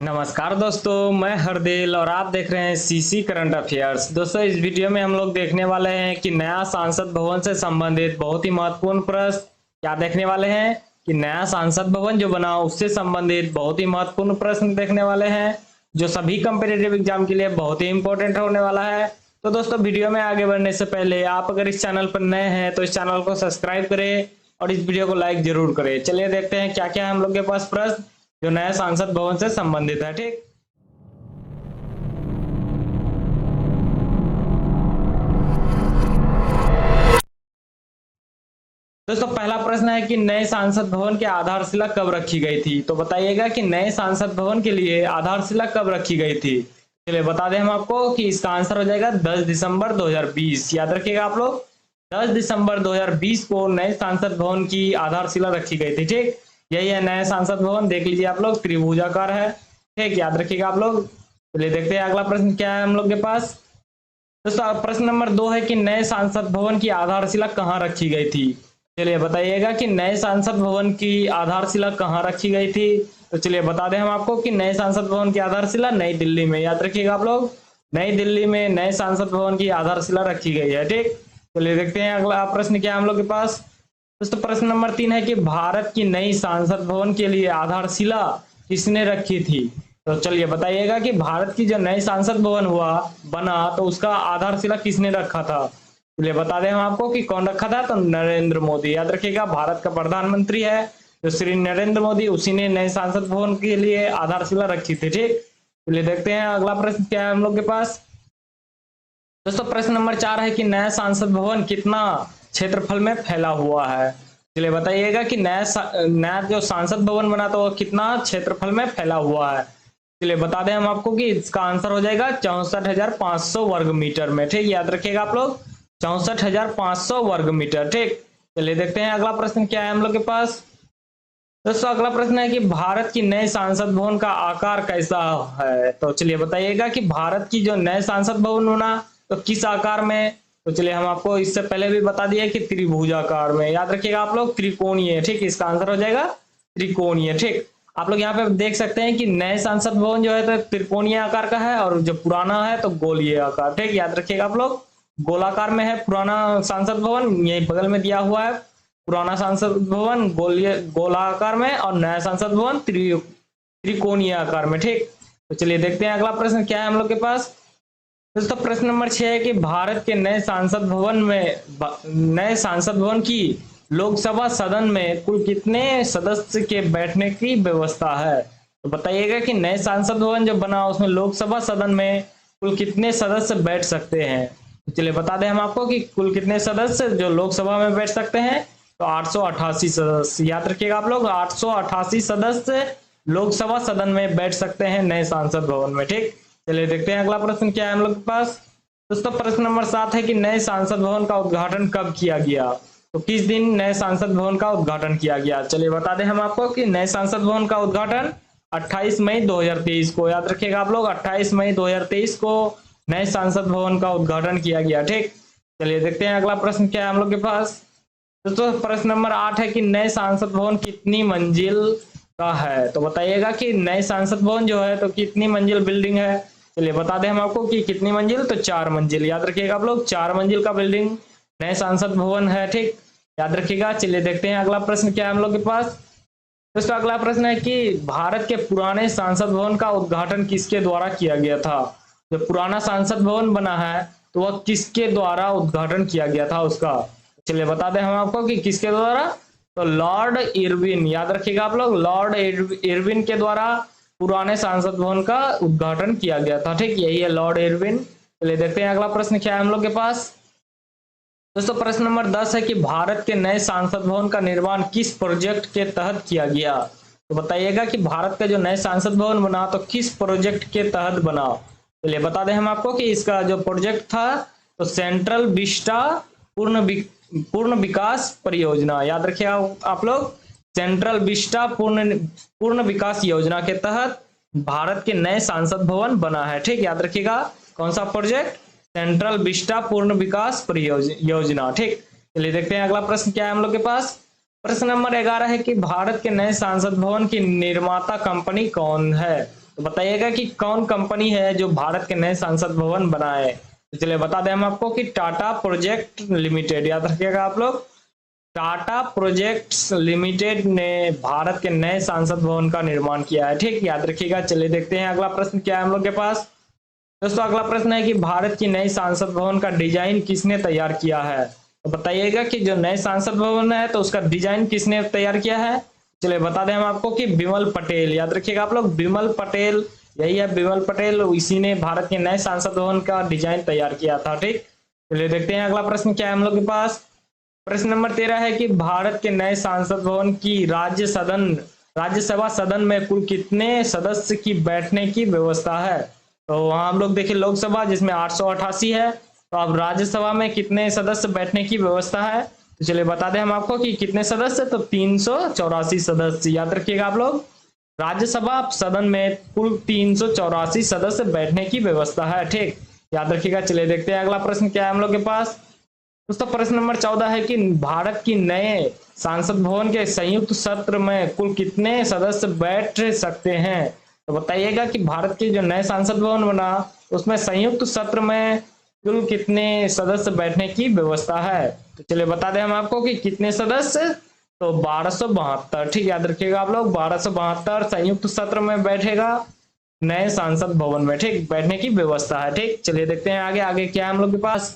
नमस्कार दोस्तों, मैं हरदिल और आप देख रहे हैं सीसी करंट अफेयर्स। दोस्तों, इस वीडियो में हम लोग देखने वाले हैं कि नया सांसद भवन से संबंधित बहुत ही महत्वपूर्ण प्रश्न क्या देखने वाले हैं कि नया सांसद भवन जो बना उससे संबंधित बहुत ही महत्वपूर्ण प्रश्न देखने वाले हैं जो सभी कॉम्पिटिटिव एग्जाम के लिए बहुत ही इंपॉर्टेंट होने वाला है। तो दोस्तों, वीडियो में आगे बढ़ने से पहले आप अगर इस चैनल पर नए हैं तो इस चैनल को सब्सक्राइब करें और इस वीडियो को लाइक जरूर करें। चलिए देखते हैं क्या क्या हम लोग के पास प्रश्न जो नया संसद भवन से संबंधित है। ठीक, दोस्तों पहला प्रश्न है कि नए संसद भवन की आधारशिला कब रखी गई थी। तो बताइएगा कि नए संसद भवन के लिए आधारशिला कब रखी गई थी। चलिए बता दें हम आपको कि इसका आंसर हो जाएगा 10 दिसंबर 2020। याद रखिएगा आप लोग, 10 दिसंबर 2020 को नए संसद भवन की आधारशिला रखी गई थी। ठीक, यही है नया संसद भवन। देख लीजिए आप लोग, त्रिभुजाकार है। ठीक, याद रखिएगा आप लोग। चलिए देखते हैं अगला प्रश्न क्या है हम लोग के पास। दोस्तों प्रश्न नंबर 2 है कि नए संसद भवन की आधारशिला कहाँ रखी गई थी। चलिए बताइएगा कि नए संसद भवन की आधारशिला कहाँ रखी गई थी। तो चलिए बता दें हम आपको कि नए संसद भवन की आधारशिला नई दिल्ली में। याद रखिएगा आप लोग, नई दिल्ली में नए संसद भवन की आधारशिला रखी गई है। ठीक, चलिए देखते हैं अगला प्रश्न क्या है हम लोग के पास। दोस्तों प्रश्न नंबर 3 है कि भारत की नई संसद भवन के लिए आधारशिला किसने रखी थी। तो चलिए बताइएगा कि भारत की जो नई संसद भवन बना तो उसका आधारशिला किसने रखा था। चलिए बता दें हम आपको कि कौन रखा था। तो नरेंद्र मोदी। याद रखिएगा, भारत का प्रधानमंत्री है जो श्री नरेंद्र मोदी, उसी ने नए संसद भवन के लिए आधारशिला रखी थी। ठीक, चलिए देखते हैं अगला प्रश्न क्या है हम लोग के पास। दोस्तों प्रश्न नंबर 4 है कि नया संसद भवन कितना क्षेत्रफल में फैला हुआ है। चलिए बताइएगा कि नया जो संसद भवन बना तो वो कितना क्षेत्रफल में फैला हुआ है। चलिए बता दें हम आपको कि इसका आंसर हो जाएगा 64,500 वर्ग मीटर में। ठीक, याद रखिएगा आप लोग, 64,500 वर्ग मीटर। ठीक, चलिए देखते हैं अगला प्रश्न क्या है हम लोग के पास। दोस्तों अगला प्रश्न है कि भारत की नए संसद भवन का आकार कैसा है। तो चलिए बताइएगा कि भारत की जो नए संसद भवन बना तो किस आकार में। तो चलिए हम आपको इससे पहले भी बता दिए कि त्रिभुजाकार में। याद रखिएगा आप लोग, त्रिकोणीय। ठीक, इसका आंसर हो जाएगा त्रिकोणीय। ठीक, आप लोग यहाँ पे देख सकते हैं कि नए संसद भवन जो है तो त्रिकोणीय आकार का है और जो पुराना है तो गोलीय आकार। ठीक, याद रखिएगा आप लोग, गोलाकार में है पुराना संसद भवन, यही बगल में दिया हुआ है। पुराना संसद भवन गोलाकार में और नया संसद भवन त्रिकोणीय आकार में। ठीक, तो चलिए देखते हैं अगला प्रश्न क्या है हम लोग के पास। दोस्तों प्रश्न नंबर 6 है कि भारत के नए सांसद भवन की लोकसभा सदन में कुल कितने सदस्य के बैठने की व्यवस्था है। तो बताइएगा कि नए सांसद भवन जो बना उसमें लोकसभा सदन में कुल कितने सदस्य बैठ सकते हैं। तो चलिए बता दें हम आपको कि कुल कितने सदस्य जो लोकसभा में बैठ सकते हैं। तो 888 सदस्य। याद रखिएगा आप लोग, 888 सदस्य लोकसभा सदन में बैठ सकते हैं नए सांसद भवन में। ठीक, चलिए देखते हैं अगला प्रश्न क्या है हम लोग के पास। दोस्तों प्रश्न नंबर 7 है कि नए संसद भवन का उद्घाटन कब किया गया। तो किस दिन नए संसद भवन का उद्घाटन किया गया। चलिए बता दें हम आपको कि नए संसद भवन का उद्घाटन 28 मई 2023 को। याद रखिएगा आप लोग, 28 मई 2023 को नए संसद भवन का उद्घाटन किया गया। ठीक, चलिए देखते हैं अगला प्रश्न क्या है हम लोग के पास। दोस्तों प्रश्न नंबर 8 है कि नए संसद भवन कितनी मंजिल का है। तो बताइएगा कि नए संसद भवन जो है तो कितनी मंजिल बिल्डिंग है। चलिए बता दें हम आपको कि कितनी मंजिल। तो 4 मंजिल। याद रखिएगा आप लोग, 4 मंजिल का बिल्डिंग नए संसद भवन है। ठीक, याद रखिएगा। चलिए देखते हैं अगला प्रश्न क्या है हम लोग के पास। दोस्तों अगला प्रश्न है कि भारत के पुराने संसद भवन का उद्घाटन किसके द्वारा किया गया था। जो पुराना संसद भवन बना है तो वह किसके द्वारा उद्घाटन किया गया था उसका। चलिए बता दें हम आपको कि किसके द्वारा। तो लॉर्ड इरविन। याद रखिएगा आप लोग, लॉर्ड इरविन के द्वारा पुराने संसद भवन का उद्घाटन किया गया था। ठीक, यही है लॉर्ड इरविन। चलिए देखते हैं अगला प्रश्न क्या है हम लोग के पास। दोस्तों प्रश्न नंबर 10 है कि भारत के नए संसद भवन का निर्माण किस प्रोजेक्ट के तहत किया गया। तो बताइएगा कि भारत का जो नए संसद भवन बना तो किस प्रोजेक्ट के तहत बना। चलिए बता दें हम आपको कि इसका जो प्रोजेक्ट था तो सेंट्रल विस्टा पूर्ण विकास परियोजना। याद रखिएगा आप लोग, सेंट्रल विस्टा पूर्ण विकास योजना के तहत भारत के नए संसद भवन बना है। ठीक, याद रखिएगा कौन सा प्रोजेक्ट। सेंट्रल विस्टा पूर्ण विकास परियोजना। ठीक, चलिए देखते हैं अगला प्रश्न क्या है हम लोग के पास। प्रश्न नंबर 11 है कि भारत के नए संसद भवन की निर्माता कंपनी कौन है। तो बताइएगा कि कौन कंपनी है जो भारत के नए संसद भवन बनाए। तो चलिए बता दें हम आपको कि टाटा प्रोजेक्ट लिमिटेड, याद रखिएगा आप लोग, टाटा प्रोजेक्ट्स लिमिटेड ने भारत के नए संसद भवन का निर्माण किया है। ठीक, याद रखिएगा। चलिए देखते हैं अगला प्रश्न क्या है हम लोग के पास। दोस्तों अगला प्रश्न है कि भारत की नई संसद भवन का डिजाइन किसने तैयार किया है। तो बताइएगा कि जो नए संसद भवन है तो उसका डिजाइन किसने तैयार किया है। चलिए बता दें हम आपको कि बिमल पटेल, याद रखिएगा आप लोग, बिमल पटेल, यही है बिमल पटेल, इसी ने भारत के नए संसद भवन का डिजाइन तैयार किया था। ठीक, चलिए देखते हैं अगला प्रश्न क्या है हम लोग के पास। प्रश्न नंबर 13 है कि भारत के नए संसद भवन की राज्यसभा सदन में कुल कितने सदस्य की बैठने की व्यवस्था है। तो वहां हम लोग देखें लोकसभा जिसमें 888 है, तो अब राज्यसभा में कितने सदस्य बैठने की व्यवस्था है। तो चलिए बता दें हम आपको कि कितने सदस्य, तो 384 सदस्य, याद रखिएगा आप लोग। राज्यसभा सदन में कुल 384 सदस्य बैठने की व्यवस्था है। ठीक, याद रखिएगा। चलिए देखते हैं अगला प्रश्न क्या है हम लोग के पास। दोस्तों प्रश्न नंबर 14 है कि भारत की नए संसद भवन के संयुक्त सत्र में कुल कितने सदस्य बैठ सकते हैं। तो बताइएगा कि भारत के जो नए संसद भवन बना उसमें संयुक्त सत्र में कुल कितने सदस्य बैठने की व्यवस्था है। तो चलिए बता दें हम आपको कि कितने सदस्य, तो 1272। ठीक, याद रखिएगा आप लोग, 1272 संयुक्त सत्र में बैठेगा नए संसद भवन में। ठीक, बैठने की व्यवस्था है। ठीक, चलिए देखते हैं आगे आगे क्या है हम लोग के पास।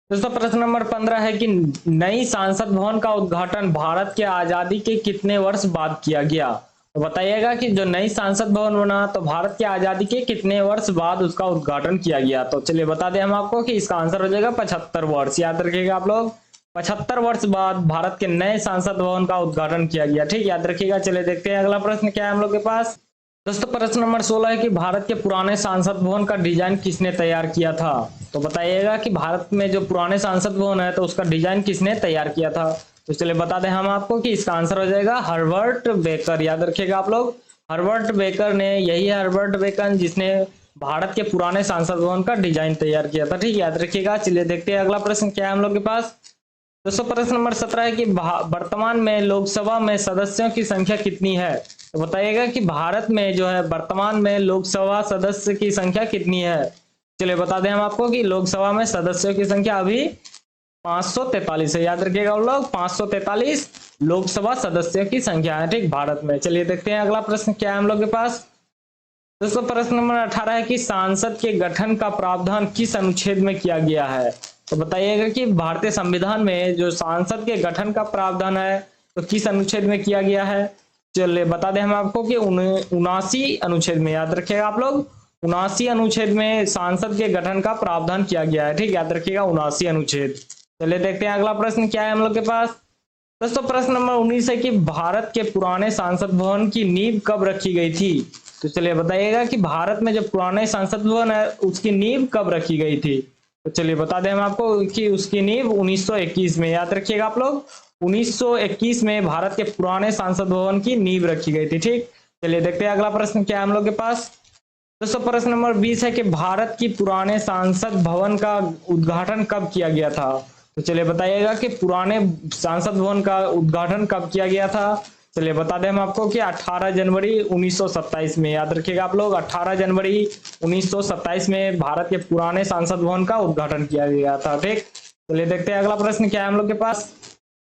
दोस्तों प्रश्न नंबर 15 है कि नई संसद भवन का उद्घाटन भारत के आजादी के कितने वर्ष बाद किया गया। तो बताइएगा कि जो नई संसद भवन बना तो भारत की आजादी के कितने वर्ष बाद उसका उद्घाटन किया गया। तो चलिए बता दें हम आपको कि इसका आंसर हो जाएगा 75 वर्ष, याद रखिएगा आप लोग। 75 वर्ष बाद भारत के नए संसद भवन का उद्घाटन किया गया। ठीक, याद रखिएगा। चलिए देखते हैं अगला प्रश्न क्या है हम लोग के पास। दोस्तों प्रश्न नंबर 16 है कि भारत के पुराने संसद भवन का डिजाइन किसने तैयार किया था। तो बताइएगा कि भारत में जो पुराने संसद भवन है तो उसका डिजाइन किसने तैयार किया था। तो चलिए बता दें हम आपको कि इसका आंसर हो जाएगा हर्बर्ट बेकर, याद रखिएगा आप लोग। हर्बर्ट बेकर ने, यही है हर्बर्ट बेकर जिसने भारत के पुराने संसद भवन का डिजाइन तैयार किया था। ठीक, याद रखिएगा। चलिए देखते हैं अगला प्रश्न क्या है हम लोग के पास। दोस्तों प्रश्न नंबर 17 है कि वर्तमान में लोकसभा में सदस्यों की संख्या कितनी है। तो बताइएगा कि भारत में जो है वर्तमान में लोकसभा सदस्य की संख्या कितनी है। चलिए बता दें हम आपको कि लोकसभा में सदस्यों की संख्या अभी 543 है, याद रखिएगा आप लोग, 543 लोकसभा सदस्यों की संख्या है। ठीक, भारत में। चलिए देखते हैं अगला प्रश्न क्या है हम लोग के पास। दोस्तों प्रश्न नंबर 18 है कि सांसद के गठन का प्रावधान किस अनुच्छेद में किया गया है। तो बताइएगा कि भारतीय संविधान में जो सांसद के गठन का प्रावधान है तो किस अनुच्छेद में किया गया है। चलिए बता दें हम आपको कि 79 अनुच्छेद में, याद रखिएगा आप लोग, 79 अनुच्छेद में सांसद के गठन का प्रावधान किया गया है। ठीक, याद रखिएगा 79 अनुच्छेद। चलिए देखते हैं अगला प्रश्न क्या है हम लोग के पास। दोस्तों प्रश्न नंबर 19 है कि भारत के पुराने संसद भवन की नींव कब रखी गई थी। तो चलिए बताइएगा कि भारत में जो पुराने संसद भवन है उसकी नींव कब रखी गई थी। तो चलिए बता दें हम आपको कि उसकी नींव 1921 में, याद रखिएगा आप लोग, 1921 में भारत के पुराने संसद भवन की नींव रखी गई थी। ठीक, चलिए देखते हैं अगला प्रश्न क्या है हम लोग के पास। दोस्तों प्रश्न नंबर 20 है कि भारत की पुराने संसद भवन का उद्घाटन कब किया गया था। तो चलिए बताइएगा कि पुराने संसद भवन का उद्घाटन कब किया गया था। चलिए बता दें हम आपको कि 18 जनवरी 1927 में, याद रखिएगा आप लोग, 18 जनवरी 1927 में भारत के पुराने संसद भवन का उद्घाटन किया गया था। ठीक, चलिए देखते हैं अगला प्रश्न क्या है हम लोग के पास।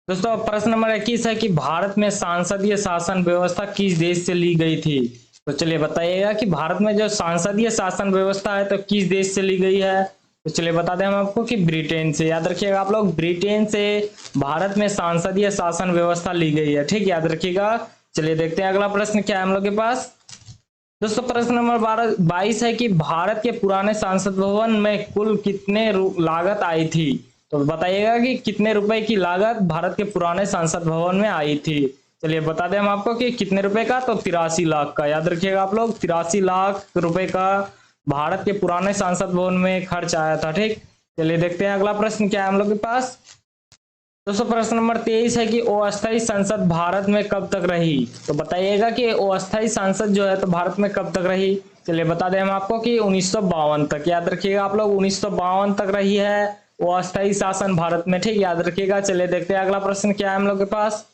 दोस्तों प्रश्न नंबर 21 है कि भारत में संसदीय शासन व्यवस्था किस देश से ली गई थी। तो चलिए बताइएगा कि भारत में जो संसदीय शासन व्यवस्था है तो किस देश से ली गई है। तो चलिए बता दें हम आपको कि ब्रिटेन से, याद रखिएगा आप लोग, ब्रिटेन से भारत में संसदीय शासन व्यवस्था ली गई है। ठीक, याद रखिएगा। चलिए देखते हैं अगला प्रश्न क्या है हम लोग के पास। दोस्तों प्रश्न नंबर 22 है कि भारत के पुराने संसद भवन में कुल कितने लागत आई थी। तो बताइएगा कि कितने रुपए की लागत भारत के पुराने संसद भवन में आई थी। चलिए बता दें हम आपको कि कितने रुपए का, तो 83 लाख का, याद रखिएगा आप लोग, 83 लाख रुपए का भारत के पुराने संसद भवन में खर्च आया था। ठीक, चलिए देखते हैं अगला प्रश्न क्या है हम लोग के पास। दोस्तों प्रश्न नंबर 23 है कि अस्थायी संसद भारत में कब तक रही। तो बताइएगा कि अस्थायी संसद जो है तो भारत में कब तक रही। चलिए बता दें हम आपको कि 1952 तक, याद रखिएगा आप लोग, 1952 तक रही है अस्थायी शासन भारत में। ठीक, याद रखिएगा। चलिए देखते हैं अगला प्रश्न क्या है हम लोग के पास।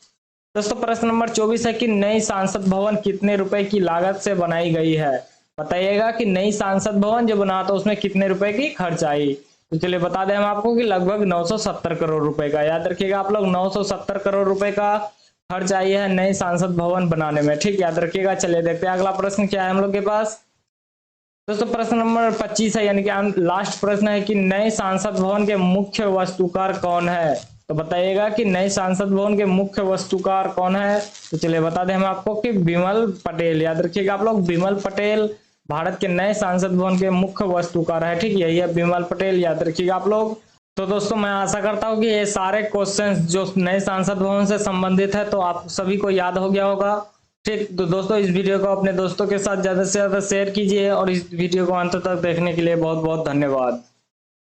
दोस्तों प्रश्न नंबर 24 है कि नई संसद भवन कितने रुपए की लागत से बनाई गई है। बताइएगा कि नई सांसद भवन जो बना तो उसमें कितने रुपए की खर्च आई। तो चलिए बता दें हम आपको कि लगभग 970 करोड़ रुपए का। याद रखिएगा आप लोग, 970 करोड़ रुपए का खर्च आई है नई सांसद भवन बनाने में। ठीक, याद रखिएगा। चलिए देखते हैं अगला प्रश्न क्या है हम लोग के पास। दोस्तों प्रश्न नंबर 25 है, यानी कि लास्ट प्रश्न है कि नए सांसद भवन के मुख्य वास्तुकार कौन है। तो बताइएगा कि नए सांसद भवन के मुख्य वास्तुकार कौन है। तो चलिए बता दें हम आपको कि बिमल पटेल। याद रखिएगा आप लोग, बिमल पटेल भारत के नए सांसद भवन के मुख्य वास्तुकार है। ठीक, यही है बिमल पटेल, याद रखिएगा आप लोग। तो दोस्तों मैं आशा करता हूँ कि ये सारे क्वेश्चंस जो नए सांसद भवन से संबंधित है तो आप सभी को याद हो गया होगा। ठीक, तो दोस्तों इस वीडियो को अपने दोस्तों के साथ ज्यादा से ज्यादा शेयर कीजिए और इस वीडियो को अंत तक देखने के लिए बहुत बहुत धन्यवाद।